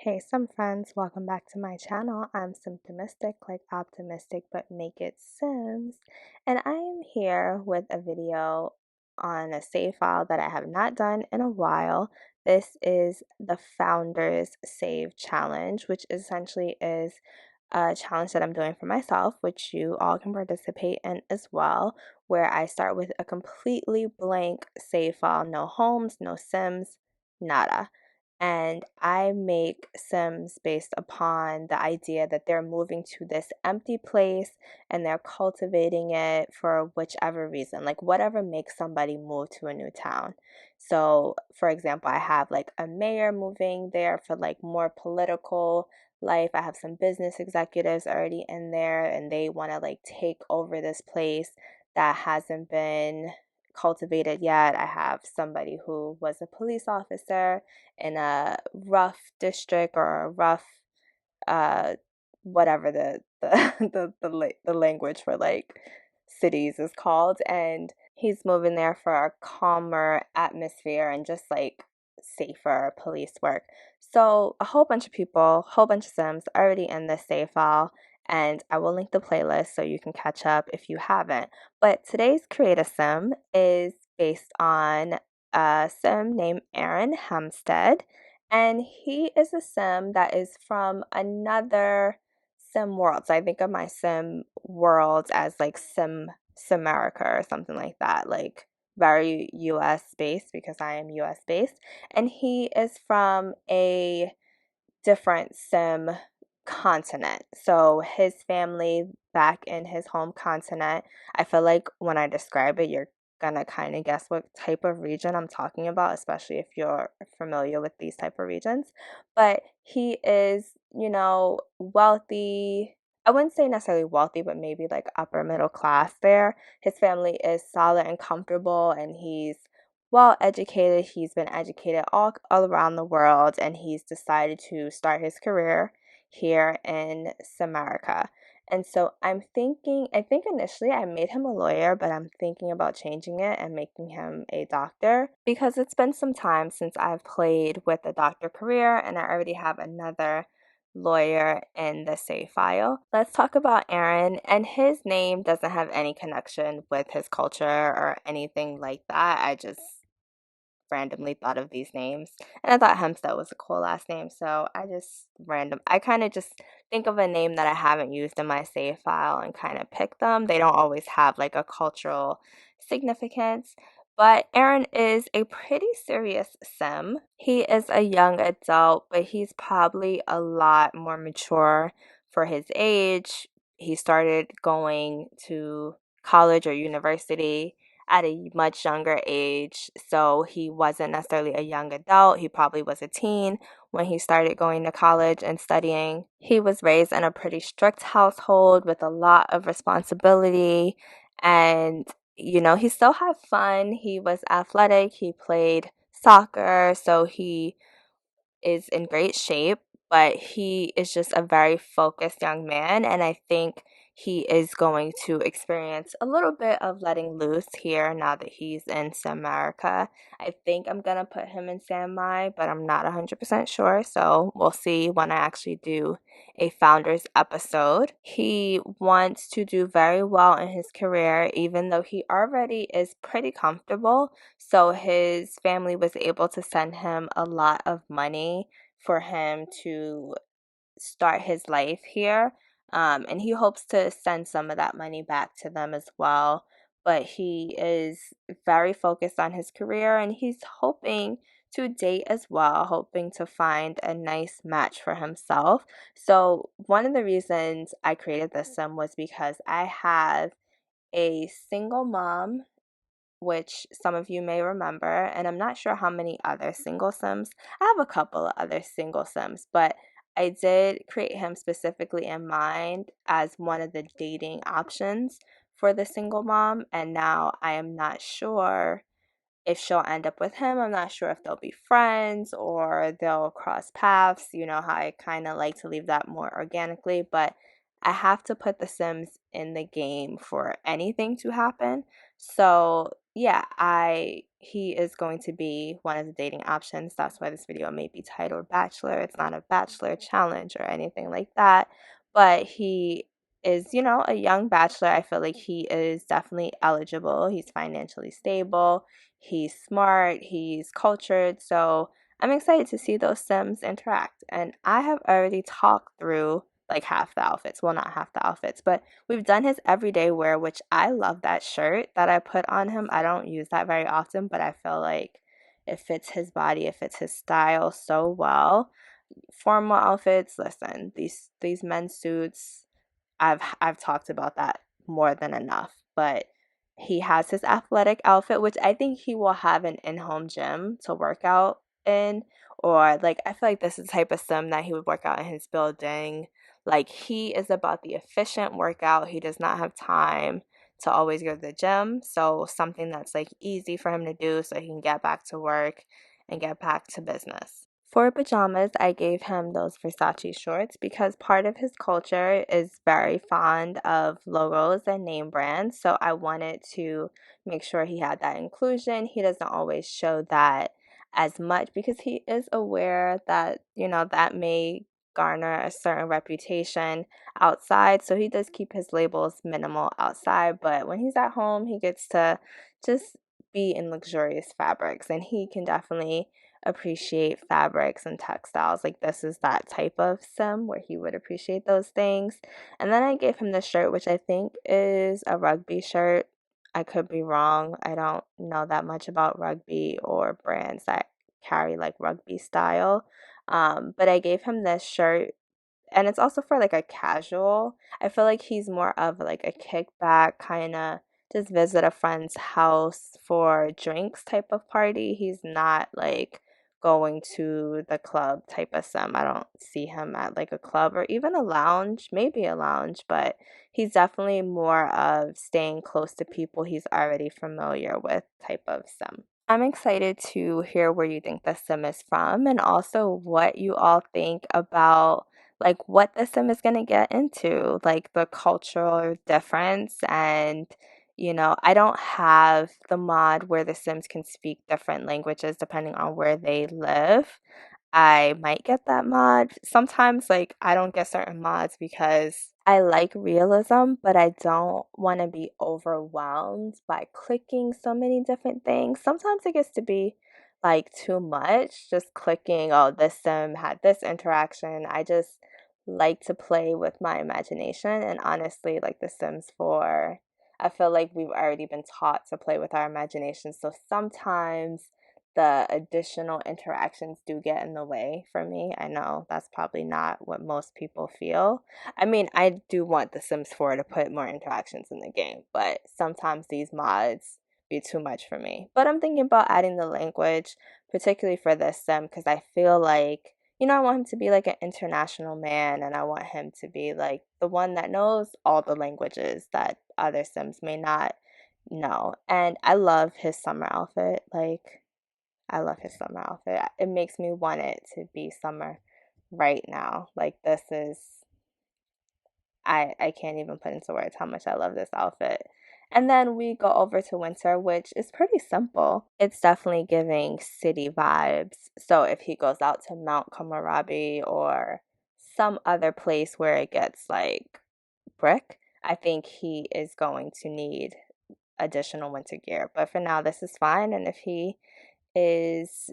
Hey, some friends, welcome back to my channel. I'm Symptomistic, like optimistic, but make it Sims. And I am here with a video on a save file that I have not done in a while. This is the Founders Save Challenge, which essentially is a challenge that I'm doing for myself, which you all can participate in as well, where I start with a completely blank save file, no homes, no Sims, nada, and I make Sims based upon the idea that they're moving to this empty place and they're cultivating it for whichever reason, like whatever makes somebody move to a new town. So, for example, I have like a mayor moving there for like more political life. I have some business executives already in there and they want to like take over this place that hasn't been cultivated yet. I have somebody who was a police officer in a rough district or a rough uh whatever the language for like cities is called, and he's moving there for a calmer atmosphere and just like safer police work. So a whole bunch of people, whole bunch of Sims already in this save file, and I will link the playlist so you can catch up if you haven't. But today's Create a Sim is based on a Sim named Aaron Hempstead, and he is a Sim that is from another Sim world. So I think of my Sim worlds as like Simerica or something like that, like very US based because I am US based. And he is from a different Sim continent. So his family back in his home continent, I feel like when I describe it, you're gonna kind of guess what type of region I'm talking about, especially if you're familiar with these type of regions. But he is, wealthy. I wouldn't say necessarily wealthy, but maybe like upper middle class there. His family is solid and comfortable, and he's well educated. He's been educated all around the world, and he's decided to start his career here in Samarica. And so I think initially I made him a lawyer, but I'm thinking about changing it and making him a doctor because it's been some time since I've played with a doctor career and I already have another lawyer in the save file. Let's talk about Aaron, and his name doesn't have any connection with his culture or anything like that. I just randomly thought of these names. And I thought Hempstead was a cool last name, so I kind of just think of a name that I haven't used in my save file and kind of pick them. They don't always have like a cultural significance. But Aaron is a pretty serious Sim. He is a young adult, but he's probably a lot more mature for his age. He started going to college or university at a much younger age. So he wasn't necessarily a young adult. He probably was a teen when he started going to college and studying. He was raised in a pretty strict household with a lot of responsibility, and he still had fun. He was athletic. He played soccer, so he is in great shape, but he is just a very focused young man, and I think he is going to experience a little bit of letting loose here now that he's in America. I think I'm gonna put him in San Mai, but I'm not 100% sure, so we'll see when I actually do a founders episode. He wants to do very well in his career, even though he already is pretty comfortable. So his family was able to send him a lot of money for him to start his life here. And he hopes to send some of that money back to them as well. But he is very focused on his career and he's hoping to date as well, hoping to find a nice match for himself. So, one of the reasons I created this sim was because I have a single mom, which some of you may remember, and I'm not sure how many other single Sims. I have a couple of other single Sims, but I did create him specifically in mind as one of the dating options for the single mom, and now I am not sure if she'll end up with him. I'm not sure if they'll be friends or they'll cross paths. You know how I kind of like to leave that more organically, but I have to put the Sims in the game for anything to happen. So yeah, I he is going to be one of the dating options. That's why this video may be titled Bachelor. It's not a Bachelor challenge or anything like that, but he is, a young bachelor. I feel like he is definitely eligible. He's financially stable, he's smart, he's cultured. So I'm excited to see those Sims interact. And I have already talked through like half the outfits. Well, not half the outfits, but we've done his everyday wear, which I love that shirt that I put on him. I don't use that very often, but I feel like it fits his body, it fits his style so well. Formal outfits, listen, these men's suits, I've talked about that more than enough. But he has his athletic outfit, which I think he will have an in-home gym to work out in. Or like I feel like this is the type of sim that he would work out in his building. Like he is about the efficient workout. He does not have time to always go to the gym. So something that's like easy for him to do so he can get back to work and get back to business. For pajamas, I gave him those Versace shorts because part of his culture is very fond of logos and name brands. So I wanted to make sure he had that inclusion. He doesn't always show that as much because he is aware that, that may garner a certain reputation outside. So he does keep his labels minimal outside. But when he's at home, he gets to just be in luxurious fabrics and he can definitely appreciate fabrics and textiles. Like this is that type of sim where he would appreciate those things. And then I gave him this shirt, which I think is a rugby shirt. I could be wrong. I don't know that much about rugby or brands that carry like rugby style. But I gave him this shirt and it's also for like a casual. I feel like he's more of like a kickback kind of just visit a friend's house for drinks type of party. He's not like going to the club type of sim. I don't see him at like a club or even a lounge, maybe a lounge, but he's definitely more of staying close to people he's already familiar with type of sim. I'm excited to hear where you think the sim is from and also what you all think about like what the sim is going to get into, like the cultural difference. And, I don't have the mod where the sims can speak different languages depending on where they live. I might get that mod. Sometimes, like, I don't get certain mods because I like realism, but I don't want to be overwhelmed by clicking so many different things. Sometimes it gets to be like too much, just clicking, oh, this sim had this interaction. I just like to play with my imagination. And honestly, like The Sims 4, I feel like we've already been taught to play with our imagination. So sometimes the additional interactions do get in the way for me. I know that's probably not what most people feel. I mean, I do want The Sims 4 to put more interactions in the game, but sometimes these mods be too much for me. But I'm thinking about adding the language, particularly for this sim, because I feel like, I want him to be like an international man and I want him to be like the one that knows all the languages that other sims may not know. And I love his summer outfit. Like, I love his summer outfit. It makes me want it to be summer right now. Like this is I can't even put into words how much I love this outfit. And then we go over to winter, which is pretty simple. It's definitely giving city vibes. So if he goes out to Mount Komorabi or some other place where it gets like brick, I think he is going to need additional winter gear. But for now, this is fine. And if he is,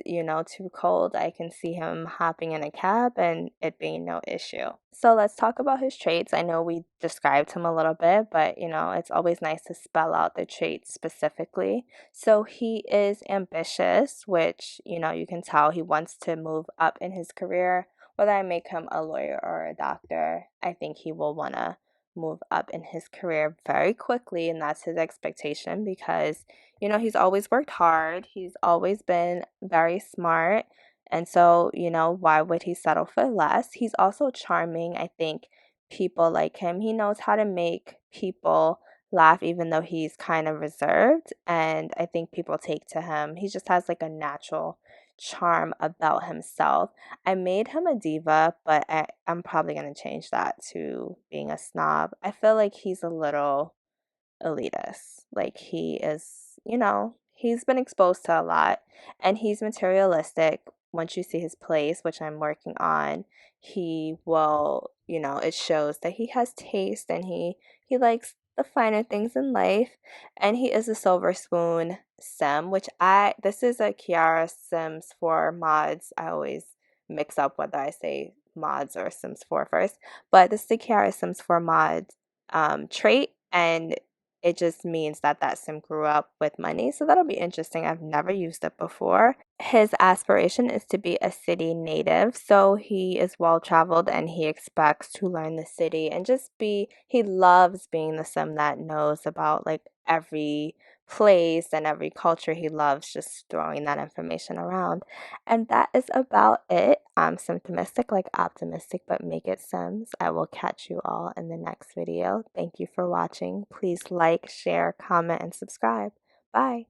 too cold, I can see him hopping in a cab and it being no issue. So let's talk about his traits. I know we described him a little bit, but it's always nice to spell out the traits specifically. So he is ambitious, which, you can tell he wants to move up in his career. Whether I make him a lawyer or a doctor, I think he will want to move up in his career very quickly, and that's his expectation because he's always worked hard. He's always been very smart. And so, why would he settle for less? He's also charming. I think people like him. He knows how to make people laugh, even though he's kind of reserved. And I think people take to him. He just has like a natural charm about himself. I made him a diva, but I'm probably going to change that to being a snob. I feel like he's a little elitist. Like he is, he's been exposed to a lot, and he's materialistic. Once you see his plays, which I'm working on, he will, it shows that he has taste, and he likes the finer things in life. And he is a silver spoon sim, which this is a Kiara Sims4 mods. I always mix up whether I say mods or Sims4 first, but this is the Kiara Sims4 mods trait, and it just means that that sim grew up with money. So that'll be interesting. I've never used it before. His aspiration is to be a city native. So he is well traveled, and he expects to learn the city and just he loves being the sim that knows about like every place and every culture. He loves just throwing that information around. And that is about it. I'm symptomistic, like optimistic, but make it Sims. I will catch you all in the next video. Thank you for watching. Please like, share, comment, and subscribe. Bye.